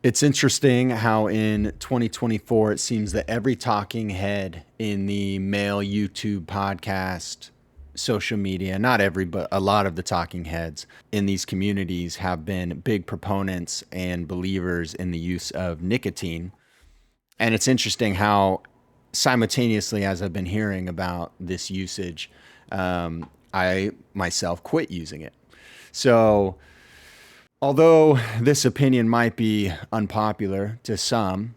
It's interesting how in 2024 it seems that every talking head in the male YouTube podcast, social media, not every, but a lot of the talking heads in these communities have been big proponents and believers in the use of nicotine. And it's interesting how simultaneously, as I've been hearing about this usage, I myself quit using it. So although this opinion might be unpopular to some,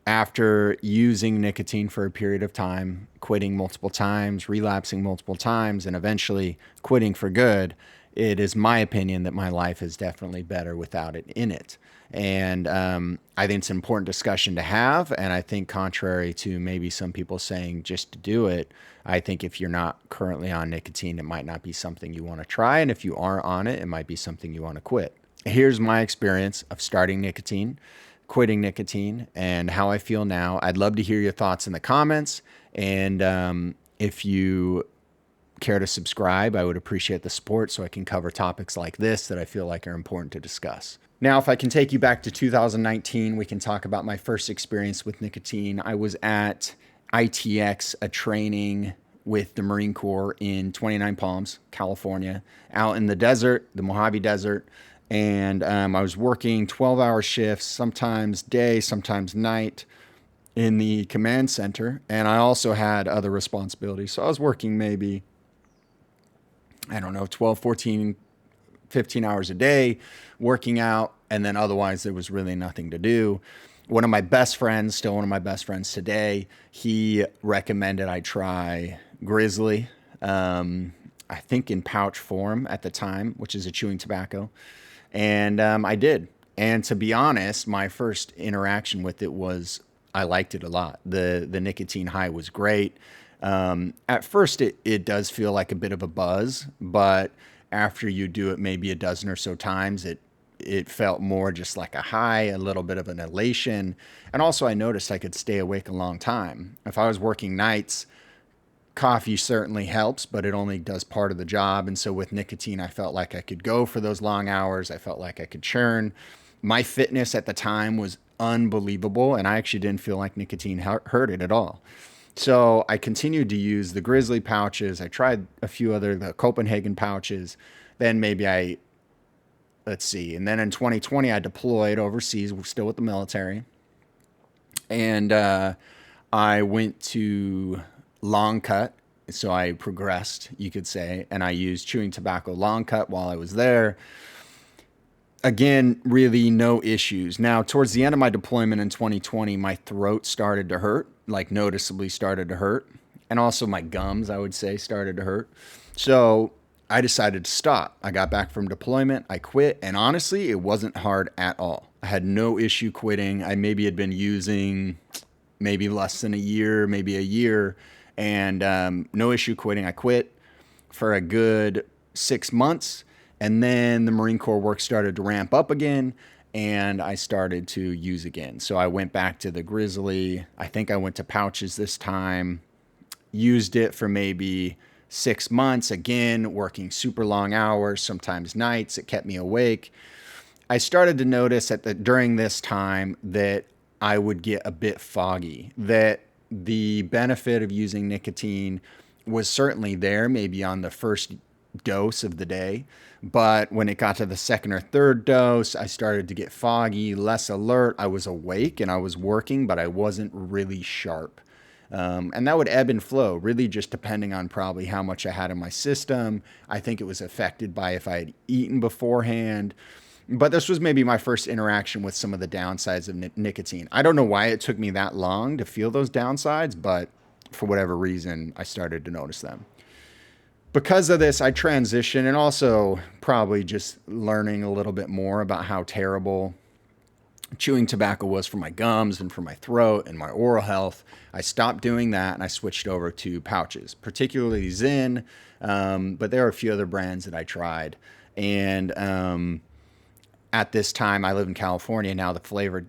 after using nicotine for a period of time, quitting multiple times, relapsing multiple times, and eventually quitting for good, it is my opinion that my life is definitely better without it in it. And I think it's an important discussion to have. And I think, contrary to maybe some people saying just to do it, I think if you're not currently on nicotine, it might not be something you want to try. And if you are on it, it might be something you want to quit. Here's my experience of starting nicotine, quitting nicotine, and how I feel now. I'd love to hear your thoughts in the comments. And if you care to subscribe, I would appreciate the support so I can cover topics like this that I feel like are important to discuss. Now, if I can take you back to 2019, we can talk about my first experience with nicotine. I was at ITX, a training with the Marine Corps in 29 Palms, California, out in the desert, the Mojave Desert. And I was working 12-hour shifts, sometimes day, sometimes night in the command center. And I also had other responsibilities. So I was working maybe, I don't know, 12, 14, 15 hours a day working out. And then otherwise, there was really nothing to do. One of my best friends, still one of my best friends today, he recommended I try Grizzly, I think in pouch form at the time, which is a chewing tobacco. And I did. And to be honest, my first interaction with it was I liked it a lot. The nicotine high was great. At first, it does feel like a bit of a buzz, but after you do it maybe a dozen or so times, it felt more just like a high, a little bit of an elation. And also, I noticed I could stay awake a long time. If I was working nights, coffee certainly helps, but it only does part of the job. And so with nicotine, I felt like I could go for those long hours. I felt like I could churn. My fitness at the time was unbelievable, and I actually didn't feel like nicotine hurt it at all. So I continued to use the Grizzly pouches. I tried a few other, the Copenhagen pouches. Then maybe let's see. And then in 2020, I deployed overseas, still with the military. And I went to long cut. So I progressed, you could say, and I used chewing tobacco long cut while I was there. Again, really no issues. Now, towards the end of my deployment in 2020, my throat started to hurt, like noticeably started to hurt. And also my gums, I would say, started to hurt. So I decided to stop. I got back from deployment, I quit, and honestly, it wasn't hard at all. I had no issue quitting. I maybe had been using maybe less than a year, maybe a year, and no issue quitting. I quit for a good 6 months, and then the Marine Corps work started to ramp up again, and I started to use again. So I went back to the Grizzly. I think I went to pouches this time, used it for maybe 6 months, again, working super long hours, sometimes nights. It kept me awake. I started to notice during this time that I would get a bit foggy, that the benefit of using nicotine was certainly there, maybe on the first dose of the day. But when it got to the second or third dose, I started to get foggy, less alert. I was awake and I was working, but I wasn't really sharp. And that would ebb and flow, really just depending on probably how much I had in my system. I think it was affected by if I had eaten beforehand. But this was maybe my first interaction with some of the downsides of nicotine. I don't know why it took me that long to feel those downsides, but for whatever reason, I started to notice them. Because of this, I transitioned, and also probably just learning a little bit more about how terrible chewing tobacco was for my gums and for my throat and my oral health. I stopped doing that and I switched over to pouches, particularly Zyn, but there are a few other brands that I tried. And at this time, I live in California. Now the flavored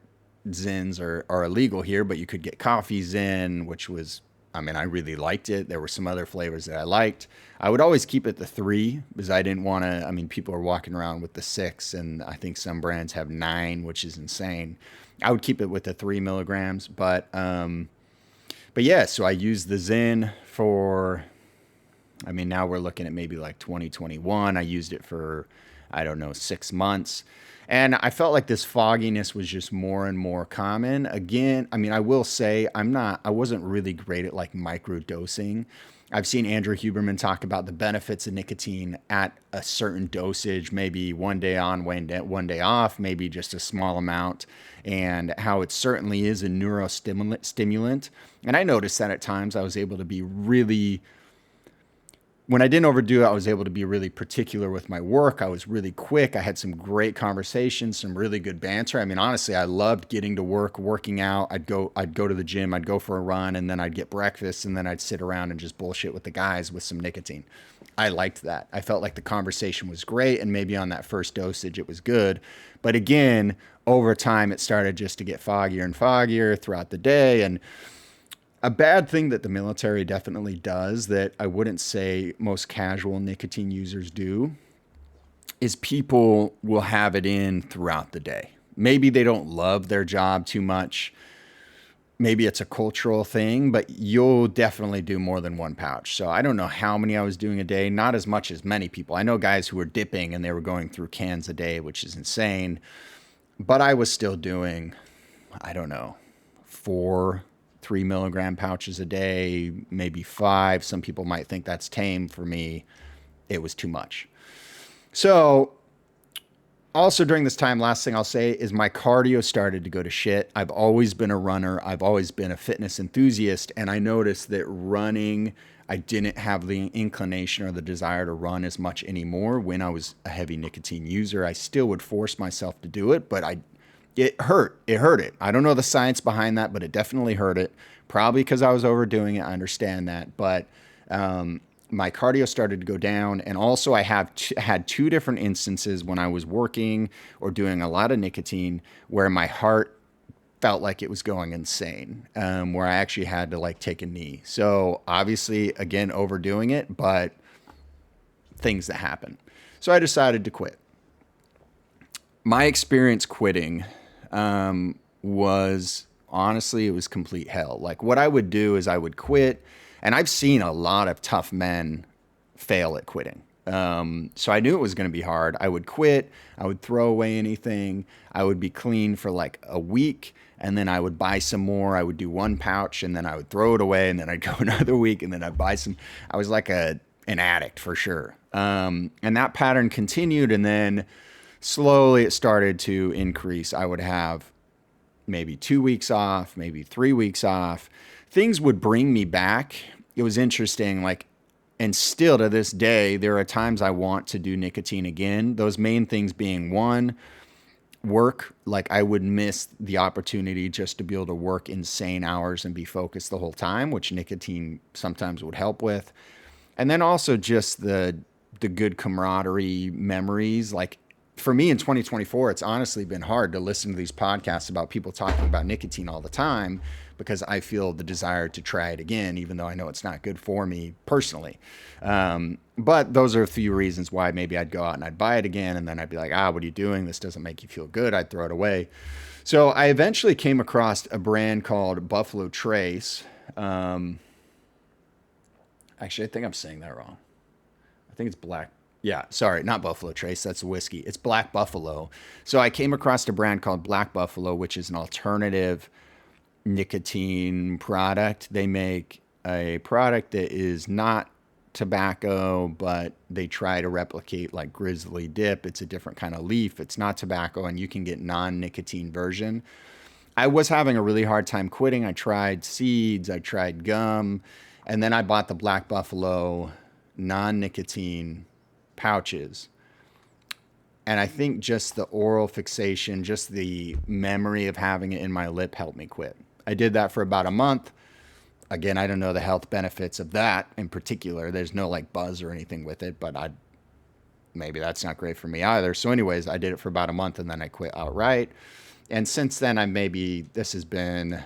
Zyns are illegal here, but you could get coffee Zyn, which was, I mean, I really liked it. There were some other flavors that I liked. I would always keep it the 3 because I didn't want to. I mean, people are walking around with the 6, and I think some brands have 9, which is insane. I would keep it with the 3 milligrams, but yeah. So I used the Zen for. I mean, now we're looking at maybe like 2021. I used it for, I don't know, 6 months. And I felt like this fogginess was just more and more common. Again, I mean, I will say I wasn't really great at like micro dosing. I've seen Andrew Huberman talk about the benefits of nicotine at a certain dosage, maybe one day on, one day off, maybe just a small amount, and how it certainly is a neurostimulant. And I noticed that at times I was able to be really when I didn't overdo it, I was able to be really particular with my work. I was really quick. I had some great conversations, some really good banter. I mean, honestly, I loved getting to work, working out. I'd go to the gym, I'd go for a run, and then I'd get breakfast, and then I'd sit around and just bullshit with the guys with some nicotine. I liked that. I felt like the conversation was great, and maybe on that first dosage it was good. But again, over time, it started just to get foggier and foggier throughout the day. And a bad thing that the military definitely does that I wouldn't say most casual nicotine users do is people will have it in throughout the day. Maybe they don't love their job too much. Maybe it's a cultural thing, but you'll definitely do more than one pouch. So I don't know how many I was doing a day, not as much as many people. I know guys who were dipping and they were going through cans a day, which is insane. But I was still doing, I don't know, 4 3 milligram pouches a day, maybe 5. Some people might think that's tame. For me, it was too much. So also during this time, last thing I'll say is my cardio started to go to shit. I've always been a runner. I've always been a fitness enthusiast. And I noticed that running, I didn't have the inclination or the desire to run as much anymore. When I was a heavy nicotine user, I still would force myself to do it, but it hurt. It hurt it. I don't know the science behind that, but it definitely hurt it. Probably because I was overdoing it. I understand that. But my cardio started to go down. And also I had 2 different instances when I was working or doing a lot of nicotine where my heart felt like it was going insane, where I actually had to like take a knee. So obviously, again, overdoing it, but things that happen. So I decided to quit. My experience quitting was honestly, it was complete hell. Like what I would do is I would quit, and I've seen a lot of tough men fail at quitting. So I knew it was going to be hard. I would quit. I would throw away anything. I would be clean for like a week, and then I would buy some more. I would do 1 pouch, and then I would throw it away, and then I'd go another week, and then I'd buy some. I was like an addict for sure. And that pattern continued, and then slowly it started to increase. I would have maybe 2 weeks off, maybe 3 weeks off. Things would bring me back. It was interesting, like, and still to this day, there are times I want to do nicotine again. Those main things being, 1, work. Like I would miss the opportunity just to be able to work insane hours and be focused the whole time, which nicotine sometimes would help with. And then also just the good camaraderie memories. Like for me in 2024, it's honestly been hard to listen to these podcasts about people talking about nicotine all the time because I feel the desire to try it again, even though I know it's not good for me personally. But those are a few reasons why maybe I'd go out and I'd buy it again, and then I'd be like, what are you doing? This doesn't make you feel good. I'd throw it away. So I eventually came across a brand called Buffalo Trace. Actually, I think I'm saying that wrong. I think it's Black. Yeah, sorry, not Buffalo Trace. That's a whiskey. It's Black Buffalo. So I came across a brand called Black Buffalo, which is an alternative nicotine product. They make a product that is not tobacco, but they try to replicate like Grizzly Dip. It's a different kind of leaf. It's not tobacco, and you can get non-nicotine version. I was having a really hard time quitting. I tried seeds, I tried gum, and then I bought the Black Buffalo non-nicotine pouches. And I think just the oral fixation, just the memory of having it in my lip helped me quit. I did that for about a month. Again, I don't know the health benefits of that in particular. There's no like buzz or anything with it, but maybe that's not great for me either. So anyways, I did it for about a month and then I quit outright. And since then, this has been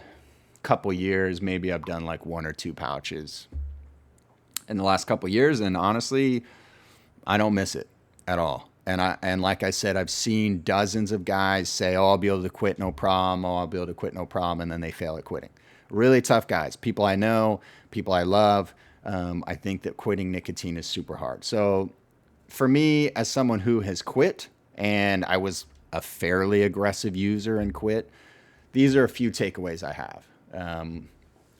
couple years, maybe I've done like 1 or 2 pouches in the last couple years, and honestly, I don't miss it at all. And like I said, I've seen dozens of guys say, "Oh, I'll be able to quit no problem. Oh, I'll be able to quit no problem," and then they fail at quitting. Really tough guys, people I know, people I love. I think that quitting nicotine is super hard. So for me, as someone who has quit, and I was a fairly aggressive user and quit, these are a few takeaways I have.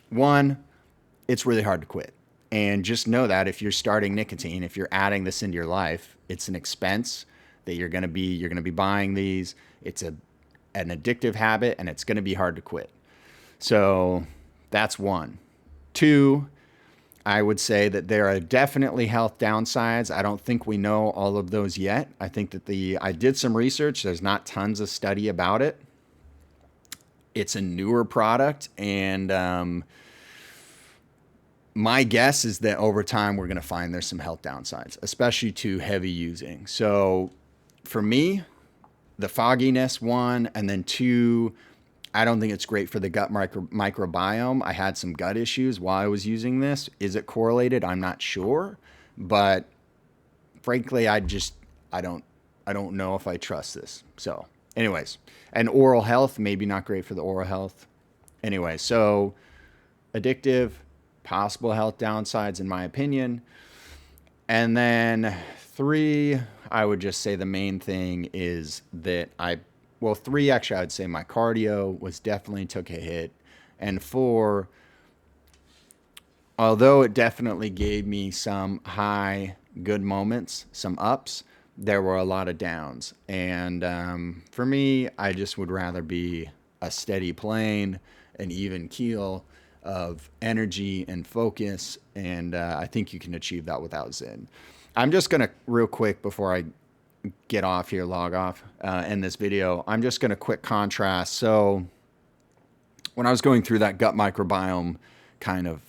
One, it's really hard to quit. And just know that if you're starting nicotine, if you're adding this into your life, it's an expense that you're going to be buying these. It's an addictive habit, and it's going to be hard to quit. So that's one. Two, I would say that there are definitely health downsides. I don't think we know all of those yet. I think that I did some research. There's not tons of study about it. It's a newer product, and my guess is that over time we're going to find there's some health downsides, especially to heavy using. So for me, the fogginess, one, and then two, I don't think it's great for the gut microbiome. I had some gut issues while I was using this. Is it correlated? I'm not sure, but frankly, I don't know if I trust this. So anyways, and oral health, maybe not great for the oral health. Anyway, so addictive, possible health downsides in my opinion. And then three, I would just say the main thing is that three, actually, I would say my cardio was definitely took a hit. And four, although it definitely gave me some high, good moments, some ups, there were a lot of downs. And for me, I just would rather be a steady plane, an even keel of energy and focus. And I think you can achieve that without Zyn. I'm just going to, real quick, before I get off here, log off in this video, I'm just going to quick contrast. So when I was going through that gut microbiome kind of,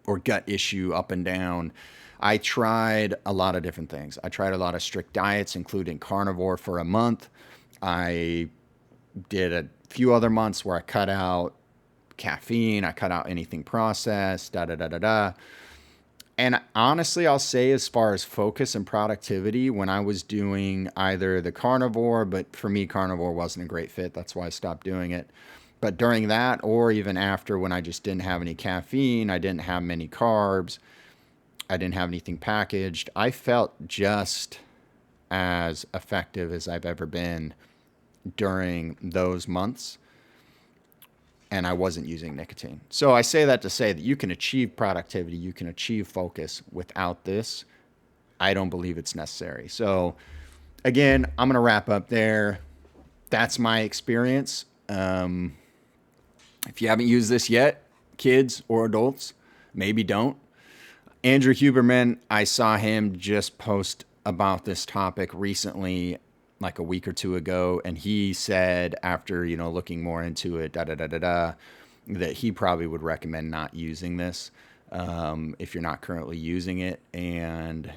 or gut issue up and down, I tried a lot of different things. I tried a lot of strict diets, including carnivore for a month. I did a few other months where I cut out caffeine, I cut out anything processed, And honestly, I'll say, as far as focus and productivity, when I was doing either the carnivore, but for me, carnivore wasn't a great fit. That's why I stopped doing it. But during that, or even after, when I just didn't have any caffeine, I didn't have many carbs, I didn't have anything packaged, I felt just as effective as I've ever been during those months. And I wasn't using nicotine. So I say that to say that you can achieve productivity, you can achieve focus without this. I don't believe it's necessary. So again, I'm going to wrap up there. That's my experience. If you haven't used this yet, kids or adults, maybe don't. Andrew Huberman, I saw him just post about this topic recently, like a week or two ago, and he said, after looking more into it, that he probably would recommend not using this if you're not currently using it, and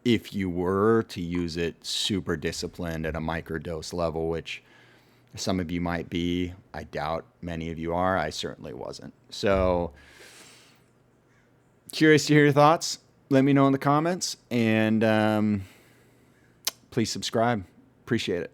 if you were to use it super disciplined at a microdose level, which some of you might be, I doubt many of you are, I certainly wasn't. So curious to hear your thoughts. Let me know in the comments, and please subscribe. Appreciate it.